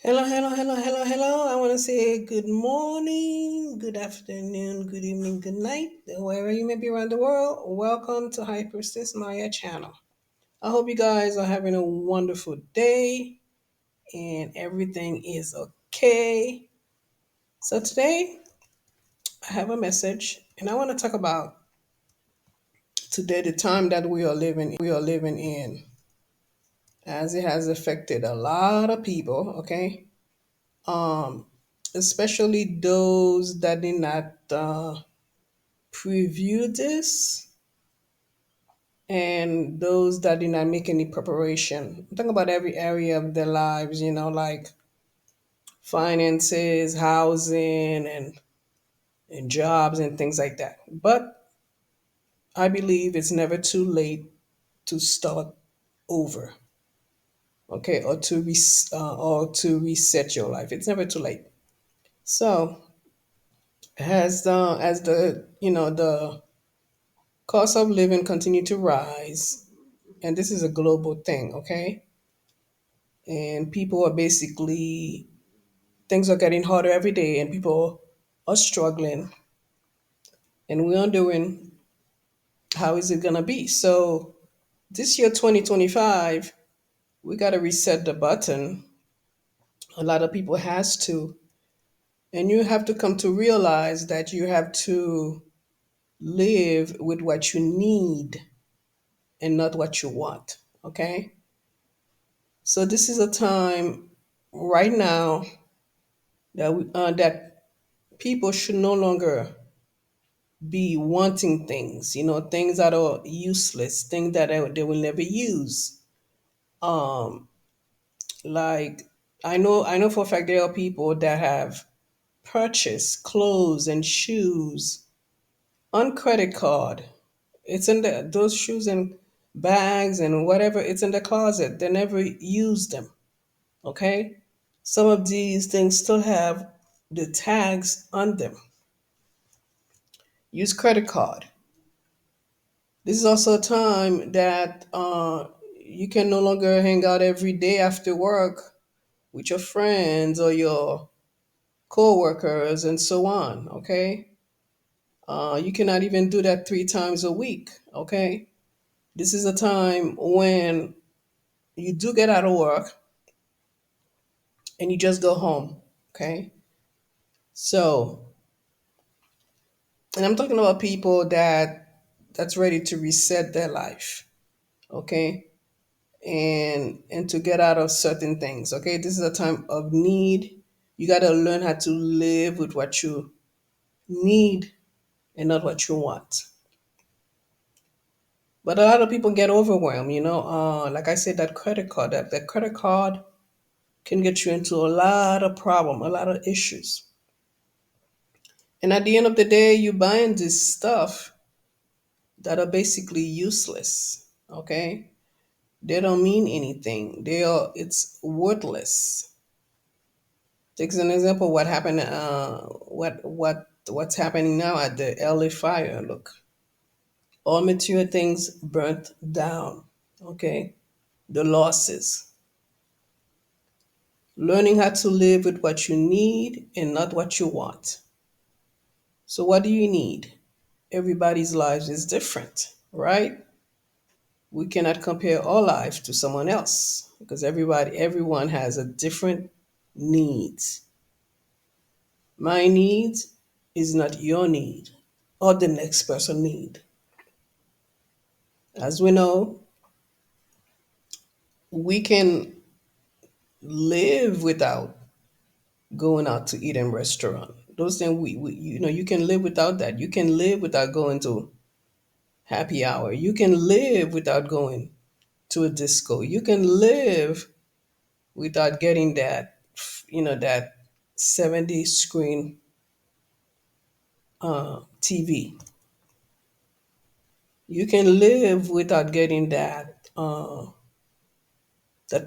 Hello, hello, hello, hello, hello. I want to say good morning, good afternoon, good evening, good night, wherever you may be around the world. Welcome to Hypersis Maya channel. I hope you guys are having a wonderful day and everything is okay. So today I have a message and I want to talk about today the time that we are living in as it has affected a lot of people, okay? Um especially those that did not preview this and those that did not make any preparation. I'm talking about every area of their lives, like finances, housing, and jobs and things like that. But I believe it's never too late to start over, okay, or to reset your life. It's never too late. So as the cost of living continue to rise, and this is a global thing, okay? And people are basically things are getting harder every day, and people are struggling, and we're wondering how is it gonna be. So this year, 2025, we gotta reset the button. A lot of people has to, and you have to come to realize that you have to live with what you need and not what you want. Okay, so this is a time right now that people should no longer be wanting things, things that are useless, things that they will never use. Um, like I know for a fact there are people that have purchased clothes and shoes on credit card. It's in those shoes and bags and whatever. It's in the closet. They never use them. Okay, some of these things still have the tags on them. Use credit card. This is also a time that you can no longer hang out every day after work with your friends or your co-workers and so on. Okay, you cannot even do that 3 times a week. Okay, this is a time when you do get out of work and you just go home. Okay, so and I'm talking about people that's ready to reset their life. Okay, and to get out of certain things. Okay, this is a time of need. You got to learn how to live with what you need and not what you want. But a lot of people get overwhelmed. Like I said, that credit card can get you into a lot of problem, a lot of issues. And at the end of the day, you buying this stuff that are basically useless. Okay, they don't mean anything. It's worthless. Take an example. What happened? What's happening now at the LA fire? Look, all material things burnt down. Okay, the losses. Learning how to live with what you need and not what you want. So, what do you need? Everybody's lives is different, right? We cannot compare our life to someone else because everyone has a different needs. My needs is not your need or the next person need. As we know, we can live without going out to eat in restaurant. Those things you can live without that. You can live without going to happy hour. You can live without going to a disco. You can live without getting that 70 screen TV. You can live without getting that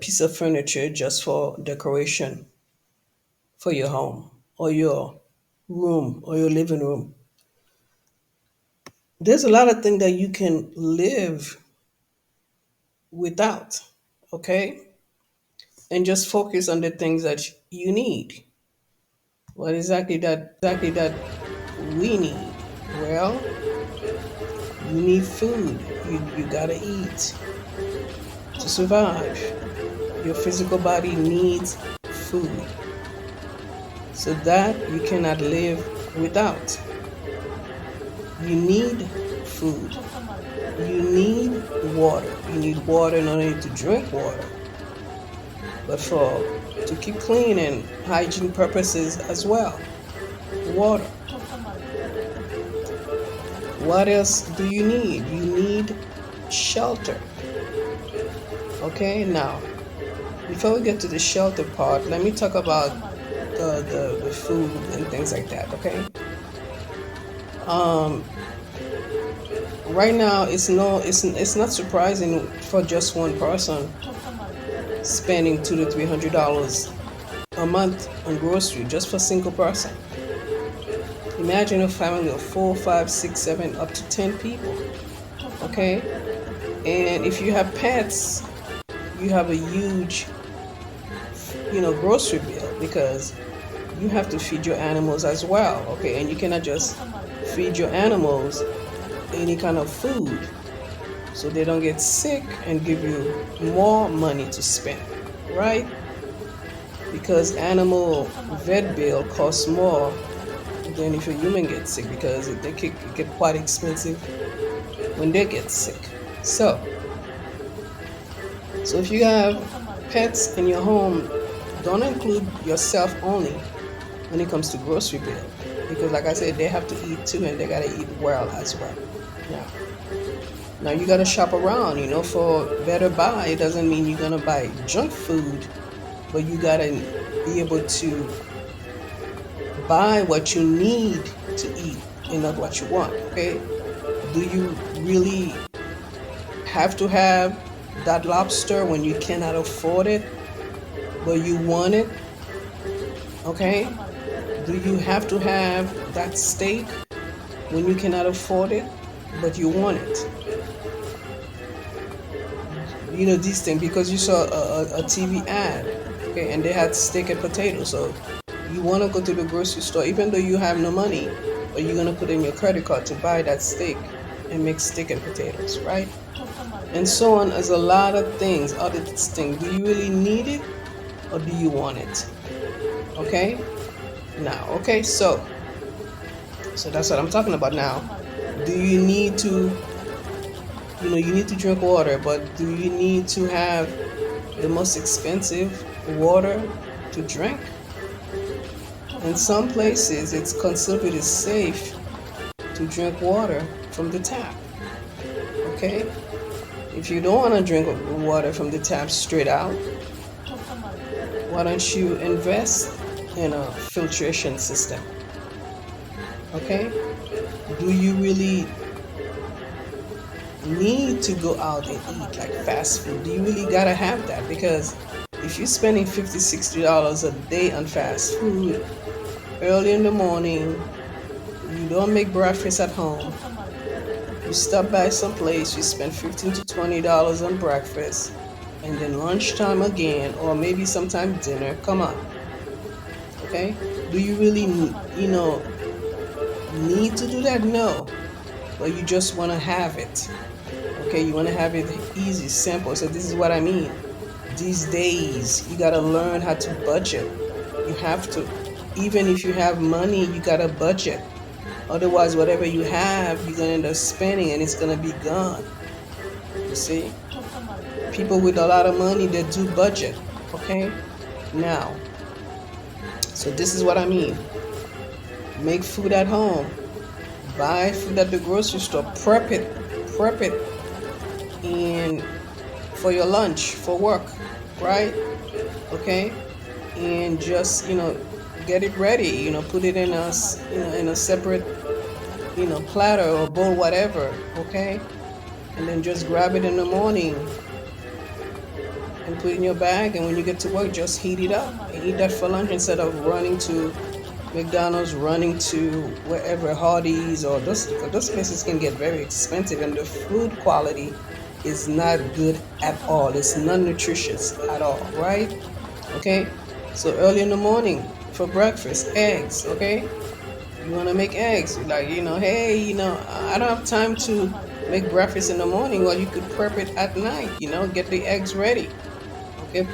piece of furniture just for decoration for your home or your room or your living room. There's a lot of things that you can live without, okay? and just focus on the things that you need. What exactly that we need? Well, you need food. You gotta eat to survive. Your physical body needs food. So that you cannot live without. You need food. You need water. You need water not only to drink water, but for to keep clean and hygiene purposes as well. Water. What else do you need? You need shelter. Okay, now before we get to the shelter part, let me talk about the food and things like that. Okay. Um, right now it's not surprising for just one person spending $200 to $300 a month on grocery just for a single person. Imagine a family of 4, 5, 6, 7, up to 10 people. Okay, and if you have pets, you have a huge, grocery bill because you have to feed your animals as well. Okay, and you cannot just feed your animals any kind of food so they don't get sick and give you more money to spend, right? Because animal vet bill costs more than if a human gets sick because they can get quite expensive when they get sick. So if you have pets in your home, don't include yourself only when it comes to grocery bill because like I said, they have to eat too and they gotta eat well as well. Now, now you gotta shop around, for better buy. It doesn't mean you're gonna buy junk food, but you gotta be able to buy what you need to eat and not what you want. Okay? Do you really have to have that lobster when you cannot afford it, but you want it? Okay? Do you have to have that steak when you cannot afford it, but you want it? These things because you saw a TV ad, okay, and they had steak and potatoes. So you want to go to the grocery store, even though you have no money, but you're going to put in your credit card to buy that steak and make steak and potatoes, right? And so on as a lot of things, other things. Do you really need it or do you want it? Okay? Now, okay, so that's what I'm talking about now. Do you need to, you need to drink water, but do you need to have the most expensive water to drink? In some places, it's considered safe to drink water from the tap. Okay? If you don't want to drink water from the tap straight out, why don't you invest in a filtration system? Okay? Do you really need to go out and eat like fast food? Do you really gotta have that? Because if you're spending $50, $60 a day on fast food, early in the morning, you don't make breakfast at home, you stop by some place, you spend $15 to $20 on breakfast, and then lunchtime again, or maybe sometime dinner. Come on. Okay? Do you really, need to do that? No. But you just want to have it. Okay? You want to have it easy, simple. So this is what I mean. These days, you got to learn how to budget. You have to. Even if you have money, you got to budget. Otherwise, whatever you have, you're going to end up spending and it's going to be gone. You see? People with a lot of money, they do budget. Okay? Now, so this is what I mean. Make food at home. Buy food at the grocery store. Prep it. And for your lunch, for work, right? Okay? And just, get it ready, put it in a separate, platter or bowl, whatever, okay? And then just grab it in the morning and put it in your bag, and when you get to work, just heat it up and eat that for lunch instead of running to McDonald's, running to wherever, Hardee's, or those places can get very expensive, and the food quality is not good at all. It's not nutritious at all, right? Okay, so early in the morning for breakfast, eggs. Okay, you want to make eggs, like, hey, I don't have time to make breakfast in the morning. Well, you could prep it at night. Get the eggs ready. Okay,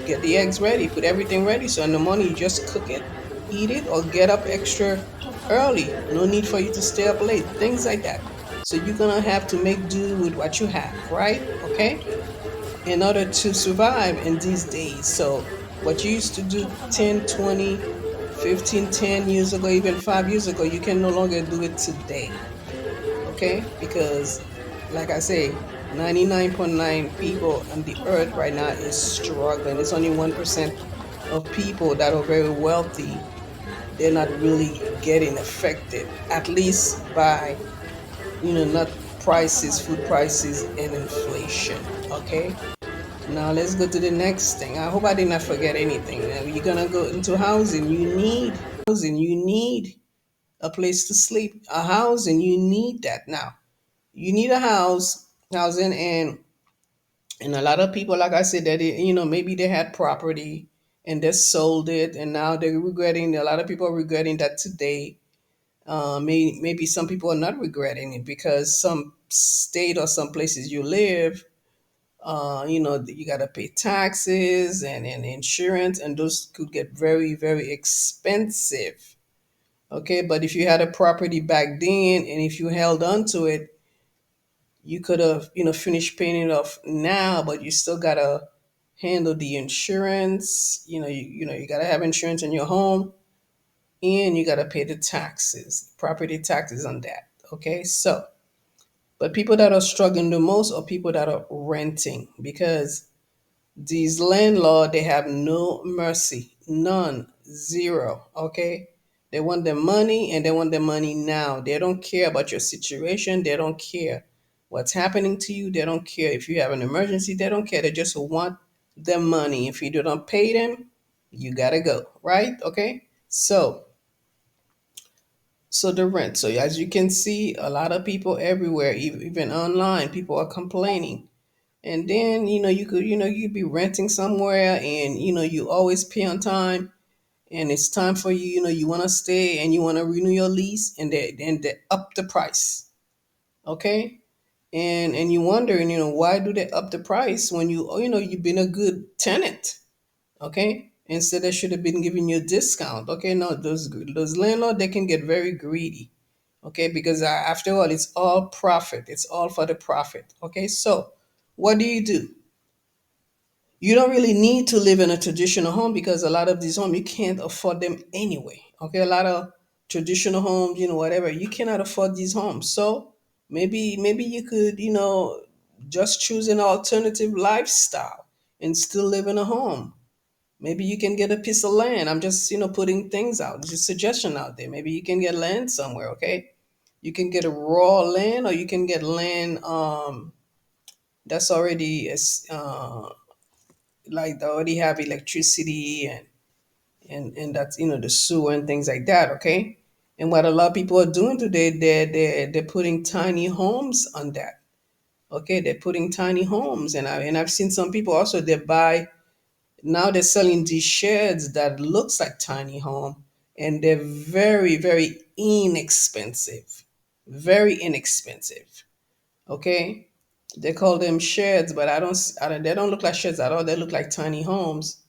get the eggs ready, put everything ready. So in the morning you just cook it, eat it, or get up extra early. No need for you to stay up late. Things like that. So you're gonna have to make do with what you have, right? Okay, in order to survive in these days. So what you used to do 10, 20, 15, 10 years ago, even 5 years ago, you can no longer do it today. Okay, because like I say, 99.9 people on the earth right now is struggling. It's only 1% of people that are very wealthy. They're not really getting affected, at least by, not prices, food prices, and inflation. Okay, now let's go to the next thing. I hope I did not forget anything. Now you're gonna go into housing. You need a place to sleep. A housing, you need that now. You need a housing, and a lot of people, like I said, that maybe they had property and they sold it, and now they're regretting. A lot of people are regretting that today. Maybe some people are not regretting it because some state or some places you live, you got to pay taxes and insurance, and those could get very, very expensive. Okay, but if you had a property back then and if you held on to it, you could have, finished paying it off now, but you still got to handle the insurance. You got to have insurance in your home, and you got to pay the taxes, property taxes on that. Okay, so, but people that are struggling the most are people that are renting, because these landlord, they have no mercy, none, zero. Okay, they want their money, and they want their money now. They don't care about your situation. They don't care what's happening to you. They don't care if you have an emergency. They don't care. They just want their money. If you do not pay them, you gotta go. Right? Okay. So the rent. So as you can see, a lot of people everywhere, even online, people are complaining. And then, you'd be renting somewhere, and, you always pay on time, and it's time for you, you want to stay and you want to renew your lease, and they up the price. Okay. And you wondering, why do they up the price when you've been a good tenant? Okay. Instead, they should have been giving you a discount. Okay. No, those landlords, they can get very greedy. Okay, because after all, it's all profit. It's all for the profit. Okay, so what do? You don't really need to live in a traditional home, because a lot of these homes you can't afford them anyway. Okay, a lot of traditional homes, whatever, you cannot afford these homes. So maybe you could, just choose an alternative lifestyle and still live in a home. Maybe you can get a piece of land. I'm just, putting things out, just suggestion out there. Maybe you can get land somewhere. Okay, you can get a raw land, or you can get land that's already like they already have electricity, and that's, the sewer and things like that. Okay, and what a lot of people are doing today, they're putting tiny homes on that. Okay, they're putting tiny homes, and I've seen some people also, they buy, now they're selling these sheds that looks like tiny home, and they're very, very inexpensive, very inexpensive. Okay, they call them sheds, but I don't, they don't look like sheds at all. They look like tiny homes,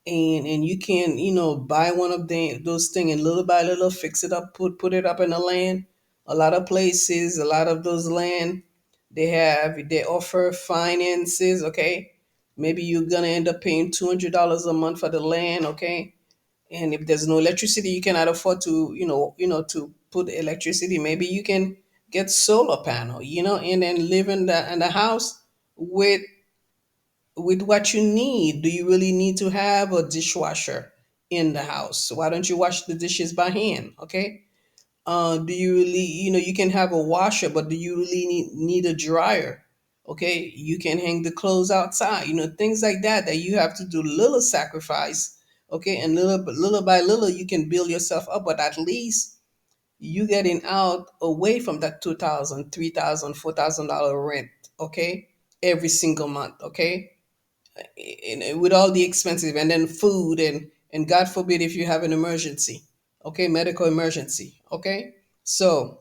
and you can, buy one of those things, and little by little fix it up, put it up in the land. A lot of places, a lot of those land, they offer finances. Okay, maybe you're gonna end up paying $200 a month for the land. Okay, and if there's no electricity, you cannot afford to, to put electricity, maybe you can get solar panel, and then live in the house with what you need. Do you really need to have a dishwasher in the house? Why don't you wash the dishes by hand? Okay. Do you really, you can have a washer, but do you really need a dryer? Okay. You can hang the clothes outside, things like that, that you have to do little sacrifice. Okay. And little by little, you can build yourself up, but at least you getting out away from that 2,000, 3,000, $4,000 rent. Okay. Every single month. Okay, with all the expensive, and then food, and God forbid if you have an emergency, okay, medical emergency, okay. So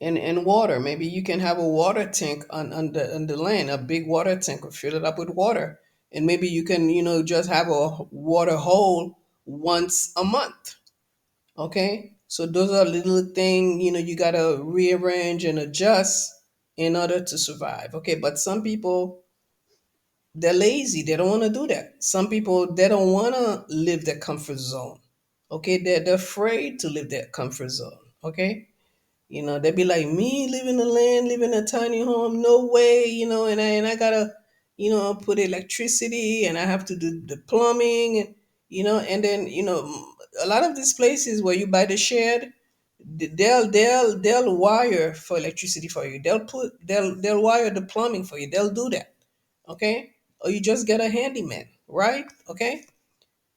and water, maybe you can have a water tank on the land, a big water tank, or fill it up with water, and maybe you can just have a water hole once a month, okay. So those are little thing you gotta rearrange and adjust in order to survive, okay. But some people, they're lazy. They don't want to do that. Some people, they don't want to live their comfort zone. Okay, they're afraid to live their comfort zone. Okay, they'd be like, me living in the land, living in a tiny home, no way. And I gotta, put electricity, and I have to do the plumbing, and then a lot of these places where you buy the shed, they'll wire for electricity for you. They'll wire the plumbing for you. They'll do that, okay? Or you just get a handyman, right? Okay.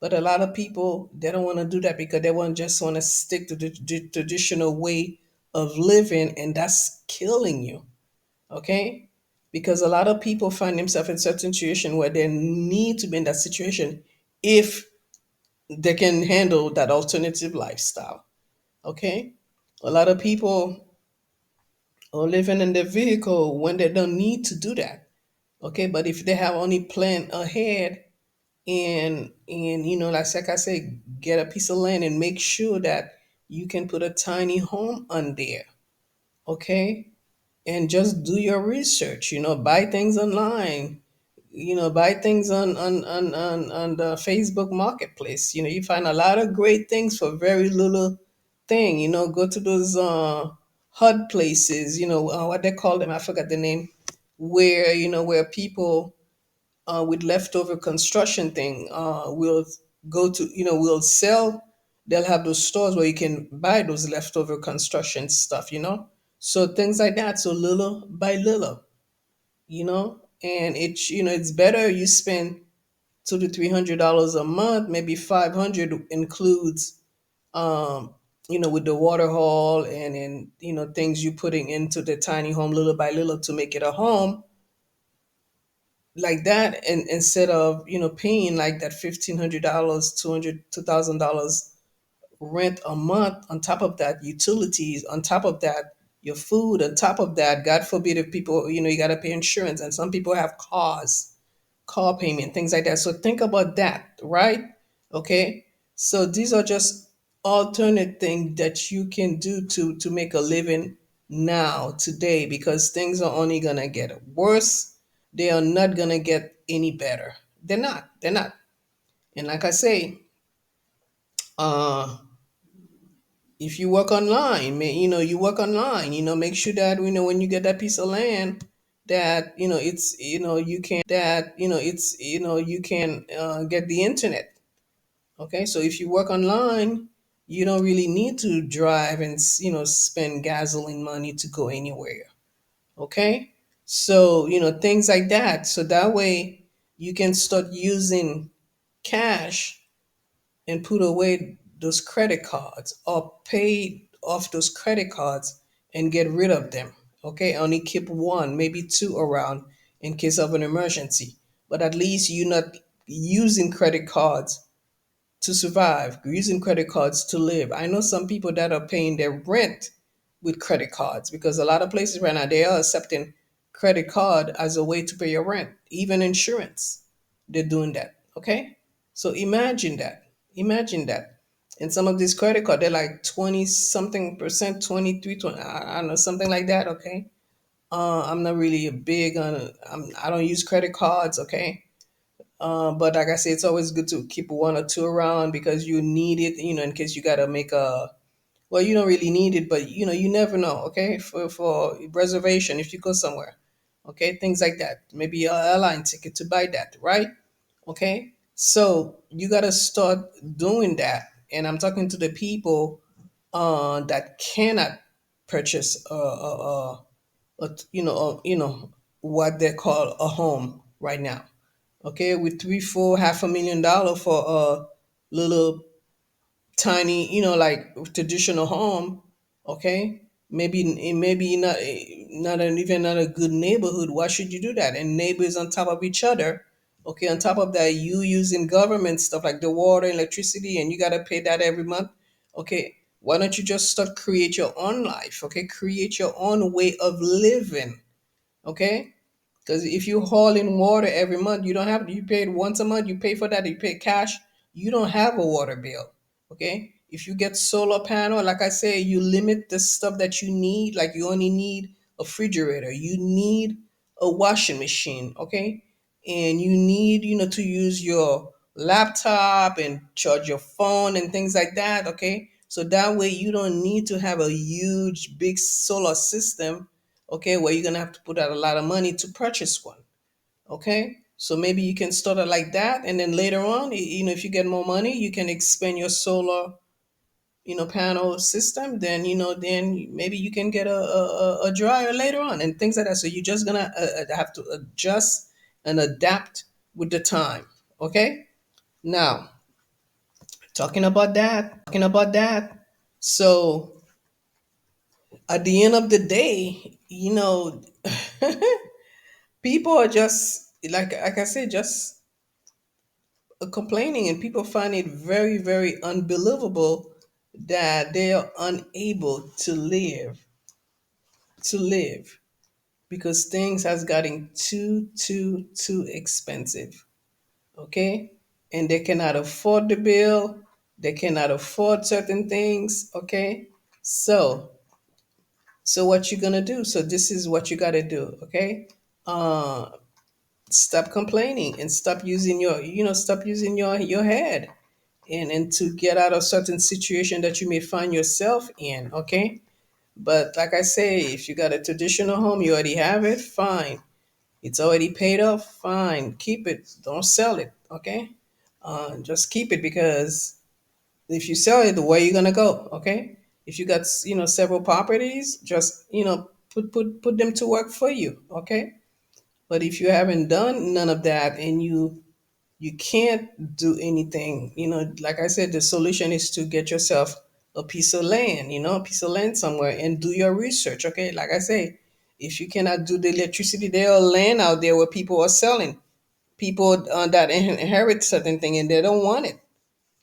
But a lot of people, they don't want to do that because they want just want to stick to the traditional way of living, and that's killing you, okay? Because a lot of people find themselves in certain situation where they need to be in that situation if they can handle that alternative lifestyle, okay? A lot of people are living in their vehicle when they don't need to do that, okay? But if they have only planned ahead, and like I say, get a piece of land and make sure that you can put a tiny home on there, okay. And just do your research, buy things online, buy things on the Facebook marketplace. You find a lot of great things for very little thing. Go to those hud places, what they call them, I forgot the name, where people with leftover construction thing will go to, will sell. They'll have those stores where you can buy those leftover construction stuff, so things like that. So little by little, and it's better you spend $200 to $300 a month. Maybe 500 includes with the water hall, and things you putting into the tiny home little by little to make it a home like that, and instead of paying like that $1,500, 200, $2,000 rent a month, on top of that utilities, on top of that your food, on top of that, God forbid, if people, you got to pay insurance, and some people have cars, car payment, things like that. So think about that, right? Okay. So these are just alternate things that you can do to make a living now, today, because things are only gonna get worse. They are not gonna get any better. They're not. They're not. And like I say, uh, if you work online, you work online, make sure that, when you get that piece of land, that, you can get the internet. Okay. So if you work online, you don't really need to drive and, spend gasoline money to go anywhere. Okay. So, things like that. So that way you can start using cash and put away those credit cards, or pay off those credit cards and get rid of them. Okay, only keep one, maybe two around in case of an emergency. But at least you're not using credit cards to survive, using credit cards to live. I know some people that are paying their rent with credit cards, because a lot of places right now they are accepting credit card as a way to pay your rent, even insurance. They're doing that. Okay, so imagine that. Imagine that. And some of these credit card, they're like 20 something percent, 23, 20, I don't know, something like that. Okay. I'm not really a big on. I don't use credit cards. Okay, but like I say, it's always good to keep one or two around because you need it, in case you gotta make a. Well, you don't really need it, but you never know. Okay, for reservation if you go somewhere. Okay, things like that. Maybe a airline ticket to buy that, right? Okay, so you gotta start doing that. And I'm talking to the people that cannot purchase what they call a home right now. Okay, with three, four, $500,000 for a little tiny, like traditional home. Okay, maybe not, not an, even not a good neighborhood. Why should you do that? And neighbors on top of each other. Okay, on top of that, you using government stuff like the water, electricity, and you gotta pay that every month. Okay, why don't you just start create your own life? Okay, create your own way of living. Okay, because if you haul in water every month, you don't have, you pay it once a month, you pay for that, you pay cash, you don't have a water bill. Okay. If you get solar panel, like I say, you limit the stuff that you need. Like you only need a refrigerator, you need a washing machine. Okay. And you need, to use your laptop and charge your phone and things like that. Okay. So that way you don't need to have a huge, big solar system, okay, where you're gonna have to put out a lot of money to purchase one. Okay, so maybe you can start it like that, and then later on, if you get more money, you can expand your solar, panel system. Then then maybe you can get a dryer later on and things like that. So you're just gonna have to adjust and adapt with the time. Okay, now talking about that. So at the end of the day, people are just like I said, just complaining, and people find it very, very unbelievable that they are unable to live because things has gotten too expensive. Okay, and they cannot afford the bill. They cannot afford certain things. Okay, so what you gonna do? So this is what you gotta do. Okay, uh, stop complaining and stop using your head and to get out of certain situation that you may find yourself in. Okay, but like I say, if you got a traditional home, you already have it, fine. It's already paid off, fine, keep it, don't sell it. Okay, just keep it, because if you sell it, where you gonna go? Okay, if you got several properties, just put them to work for you. Okay, but if you haven't done none of that and you can't do anything, like I said, the solution is to get yourself a piece of land, a piece of land somewhere, and do your research. Okay, like I say, if you cannot do the electricity, there are land out there where people are selling, people that inherit certain thing and they don't want it.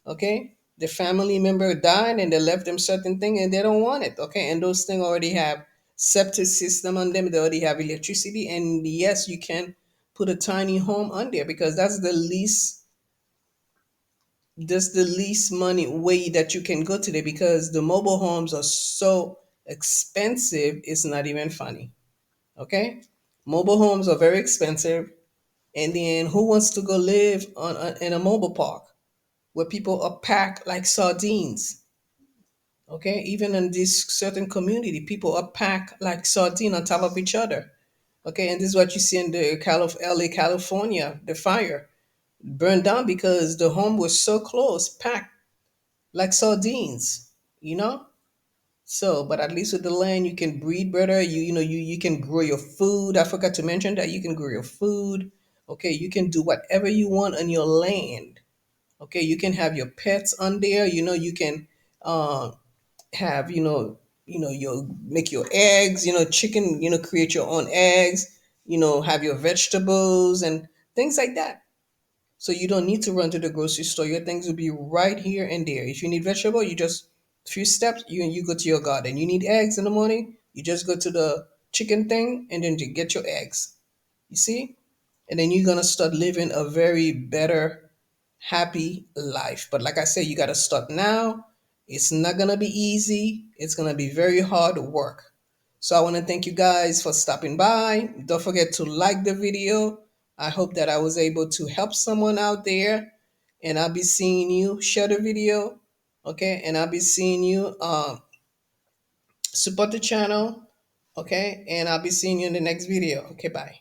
Okay, the family member died and they left them certain thing and they don't want it. Okay, and those things already have septic system on them, they already have electricity, and yes, you can put a tiny home on there because that's the least money way that you can go today, because the mobile homes are so expensive, it's not even funny. Okay, mobile homes are very expensive, and then who wants to go live in a mobile park where people are packed like sardines? Okay, even in this certain community, people are packed like sardine on top of each other. Okay, and this is what you see in the LA, California, the fire burned down because the home was so close, packed like sardines, you know? So, but at least with the land, you can breed better. You can grow your food. I forgot to mention that you can grow your food. Okay, you can do whatever you want on your land. Okay, you can have your pets on there. You can uh, have your make your eggs. Chicken. Create your own eggs. Have your vegetables and things like that. So you don't need to run to the grocery store. Your things will be right here and there. If you need vegetable, you just few steps, you go to your garden. You need eggs in the morning, you just go to the chicken thing and then you get your eggs. You see? And then you're gonna start living a very better, happy life. But like I said, you gotta start now. It's not gonna be easy. It's gonna be very hard work. So I want to thank you guys for stopping by. Don't forget to like the video. I hope that I was able to help someone out there. And I'll be seeing you. Share the video. Okay. And I'll be seeing you. Support the channel. Okay. And I'll be seeing you in the next video. Okay. Bye.